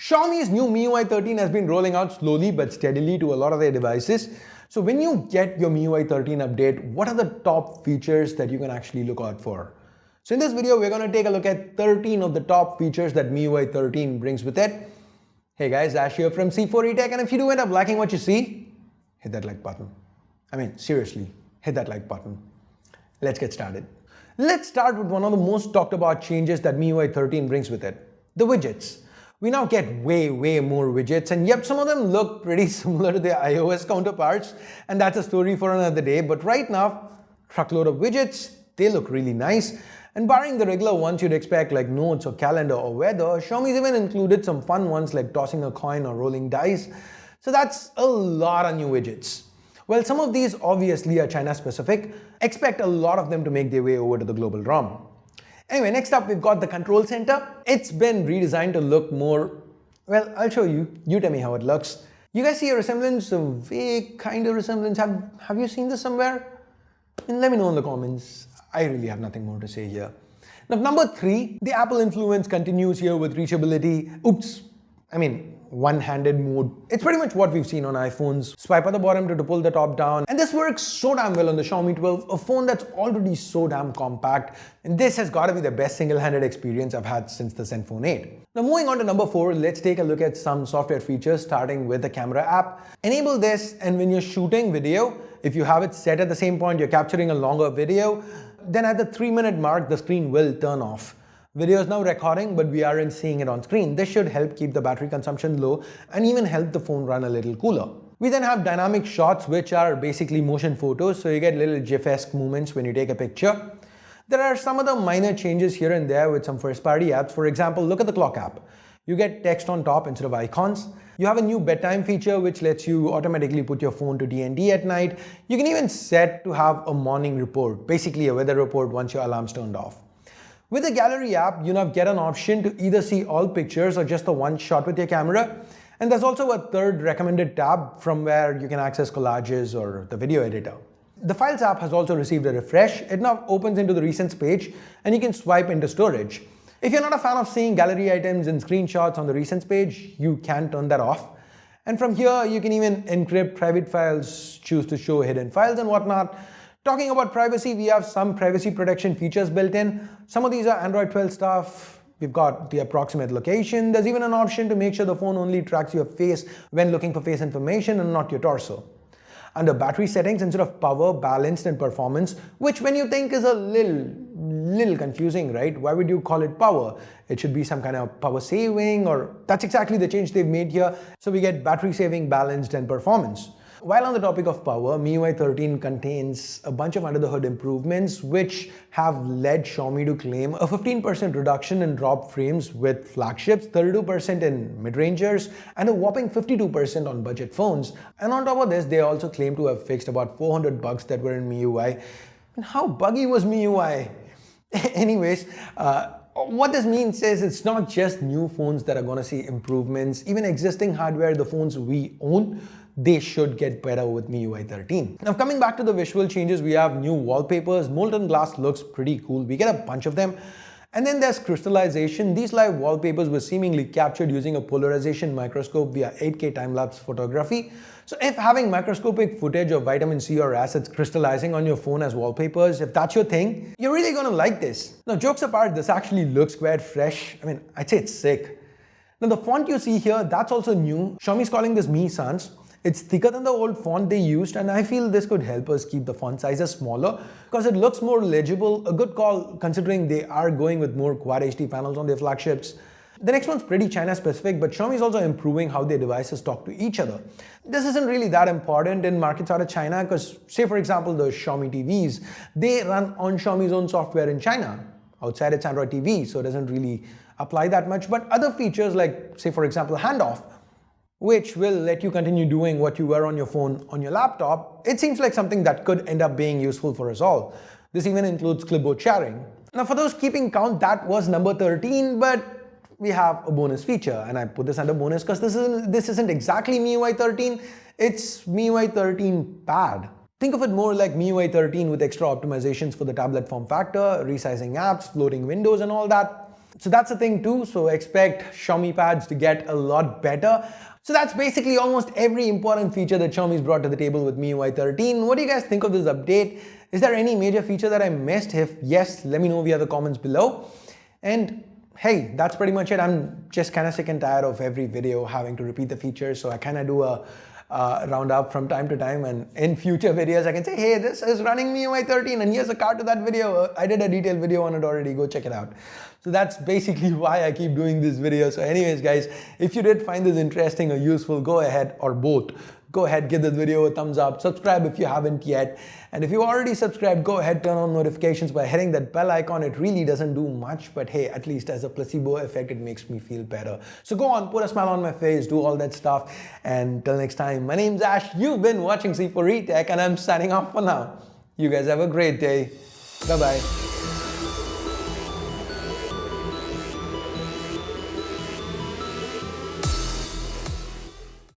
Xiaomi's new Miui 13 has been rolling out slowly but steadily to a lot of their devices. So when you get your Miui 13 update, what are the top features that you can actually look out for? So in this video, we're going to take a look at 13 of the top features that Miui 13 brings with it. Hey guys, Ash here from C4eTech, and if you do end up liking what you see, hit that like button. I mean, seriously, hit that like button. Let's get started. Let's start with one of the most talked about changes that Miui 13 brings with it, the widgets. We now get way more widgets, and yep, some of them look pretty similar to their iOS counterparts, and that's a story for another day. But right now, truckload of widgets, they look really nice. And barring the regular ones you'd expect like notes or calendar or weather, Xiaomi's even included some fun ones like tossing a coin or rolling dice. So that's a lot of new widgets. Well, some of these obviously are China specific. Expect a lot of them to make their way over to the global ROM. Anyway, next up we've got the control center. It's been redesigned to look more, well, I'll show you. You tell me how it looks. You guys see a resemblance, a vague kind of resemblance? Have you seen this somewhere? And let me know in the comments. I really have nothing more to say here. Now, number 3, the Apple influence continues here with reachability. One-handed mode. It's pretty much what we've seen on iPhones. Swipe at the bottom to pull the top down. And this works so damn well on the Xiaomi 12, a phone that's already so damn compact. And this has got to be the best single-handed experience I've had since the Zenfone 8. Now moving on to number 4, let's take a look at some software features starting with the camera app. Enable this, and when you're shooting video, if you have it set at the same point you're capturing a longer video, then at the 3-minute mark the screen will turn off. Video is now recording, but we aren't seeing it on screen. This should help keep the battery consumption low and even help the phone run a little cooler. We then have dynamic shots, which are basically motion photos, so you get little GIF-esque movements when you take a picture. There are some other minor changes here and there with some first-party apps. For example, look at the clock app. You get text on top instead of icons. You have a new bedtime feature which lets you automatically put your phone to D&D at night. You can even set to have a morning report, basically a weather report once your alarm's turned off. With the gallery app, you now get an option to either see all pictures or just the one shot with your camera. And there's also a third recommended tab from where you can access collages or the video editor. The Files app has also received a refresh. It now opens into the Recents page and you can swipe into storage. If you're not a fan of seeing gallery items and screenshots on the Recents page, you can turn that off. And from here, you can even encrypt private files, choose to show hidden files and whatnot. Talking about privacy, we have some privacy protection features built in. Some of these are Android 12 stuff. We've got the approximate location. There's even an option to make sure the phone only tracks your face when looking for face information and not your torso. Under battery settings, instead of power, balanced, and performance, which when you think is a little confusing, right? Why would you call it power? It should be some kind of power saving, or that's exactly the change they've made here. So we get battery saving, balanced, and performance. While on the topic of power, Miui 13 contains a bunch of under-the-hood improvements which have led Xiaomi to claim a 15% reduction in drop frames with flagships, 32% in mid-rangers, and a whopping 52% on budget phones. And on top of this, they also claim to have fixed about 400 bugs that were in Miui. And how buggy was Miui? Anyways, what this means is it's not just new phones that are going to see improvements. Even existing hardware, the phones we own, they should get better with Miui 13. Now coming back to the visual changes, we have new wallpapers. Molten glass looks pretty cool. We get a bunch of them. And then there's crystallization. These live wallpapers were seemingly captured using a polarization microscope via 8K time-lapse photography. So if having microscopic footage of vitamin C or acids crystallizing on your phone as wallpapers, if that's your thing, you're really gonna like this. Now jokes apart, this actually looks quite fresh. I'd say it's sick. Now the font you see here, that's also new. Xiaomi's calling this Mi Sans. It's thicker than the old font they used, and I feel this could help us keep the font sizes smaller because it looks more legible. A good call considering they are going with more Quad HD panels on their flagships. The next one's pretty China specific, but Xiaomi is also improving how their devices talk to each other. This isn't really that important in markets out of China because, say for example, the Xiaomi TVs, they run on Xiaomi's own software in China. Outside it's Android TV, so it doesn't really apply that much. But other features like, say for example, handoff, which will let you continue doing what you were on your phone on your laptop, it seems like something that could end up being useful for us all. This even includes clipboard sharing. Now for those keeping count, that was number 13, but we have a bonus feature, and I put this under bonus because this isn't exactly Miui 13, it's Miui 13 Pad. Think of it more like Miui 13 with extra optimizations for the tablet form factor, resizing apps, floating windows and all that. So that's the thing too. So expect Xiaomi pads to get a lot better. So that's basically almost every important feature that Xiaomi's brought to the table with MIUI 13. What do you guys think of this update? Is there any major feature that I missed? If yes, let me know via the comments below. And hey, that's pretty much it. I'm just kind of sick and tired of every video having to repeat the features. So I kind of do a round up from time to time, and in future videos I can say, hey, this is running MIUI 13 and here's a card to that video. I did a detailed video on it already, go check it out. So that's basically why I keep doing this video. So anyways guys, if you did find this interesting or useful, go ahead, or both, go ahead, give this video a thumbs up, subscribe if you haven't yet, and if you already subscribed, go ahead, turn on notifications by hitting that bell icon. It really doesn't do much, but hey, at least as a placebo effect, it makes me feel better. So go on, put a smile on my face, do all that stuff, and till next time, my name's Ash, you've been watching C4E Tech, and I'm signing off for now. You guys have a great day. Bye-bye.